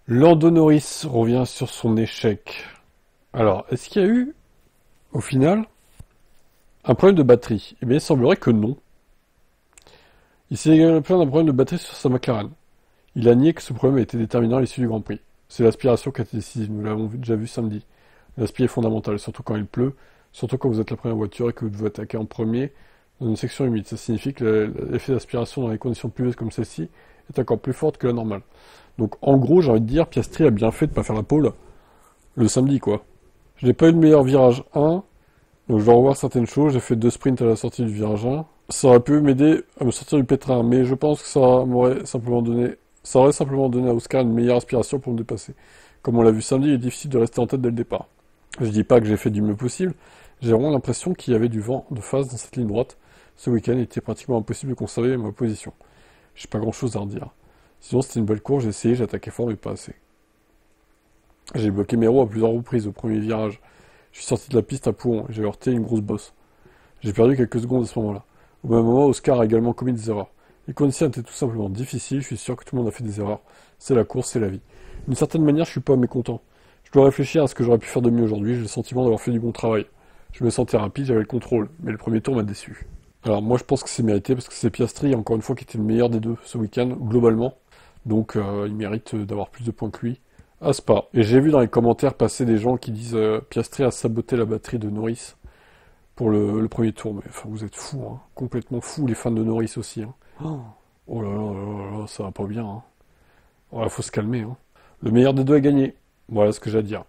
Lando Norris revient sur son échec. Alors, est-ce qu'il y a eu, au final, un problème de batterie? Eh bien, il semblerait que non. Il s'est également plaint d'un problème de batterie sur sa McLaren. Il a nié que ce problème ait été déterminant à l'issue du Grand Prix. C'est l'aspiration qui a été décisive, nous l'avons déjà vu samedi. L'aspiration est fondamentale, surtout quand il pleut, surtout quand vous êtes la première voiture et que vous devez attaquer en premier dans une section humide. Ça signifie que l'effet d'aspiration dans les conditions pluvieuses comme celle-ci est encore plus forte que la normale. Donc en gros, j'ai envie de dire, Piastri a bien fait de pas faire la pole le samedi, quoi. Je n'ai pas eu le meilleur virage 1, donc je dois revoir certaines choses. J'ai fait 2 sprints à la sortie du virage 1. Ça aurait pu m'aider à me sortir du pétrin, mais je pense que ça aurait simplement donné à Oscar une meilleure aspiration pour me dépasser. Comme on l'a vu samedi, il est difficile de rester en tête dès le départ. Je dis pas que j'ai fait du mieux possible, j'ai vraiment l'impression qu'il y avait du vent de face dans cette ligne droite. Ce week-end, il était pratiquement impossible de conserver ma position. J'ai pas grand chose à redire. Sinon, c'était une belle course, j'ai essayé, j'ai attaqué fort, mais pas assez. J'ai bloqué mes roues à plusieurs reprises au premier virage. Je suis sorti de la piste à Pouhon, j'ai heurté une grosse bosse. J'ai perdu quelques secondes à ce moment-là. Au même moment, Oscar a également commis des erreurs. Les conditions étaient tout simplement difficiles, je suis sûr que tout le monde a fait des erreurs. C'est la course, c'est la vie. D'une certaine manière, je suis pas mécontent. Je dois réfléchir à ce que j'aurais pu faire de mieux aujourd'hui, j'ai le sentiment d'avoir fait du bon travail. Je me sentais rapide, j'avais le contrôle, mais le premier tour m'a déçu. Alors moi je pense que c'est mérité parce que c'est Piastri, encore une fois, qui était le meilleur des deux ce week-end, globalement. Donc il mérite d'avoir plus de points que lui. À Spa. Et j'ai vu dans les commentaires passer des gens qui disent Piastri a saboté la batterie de Norris pour le premier tour. Mais enfin, vous êtes fous, hein. Complètement fous, les fans de Norris aussi. Hein. Oh là là là là là, ça va pas bien. Hein. Ouais, faut se calmer. Hein. Le meilleur des deux a gagné. Voilà ce que j'ai à dire.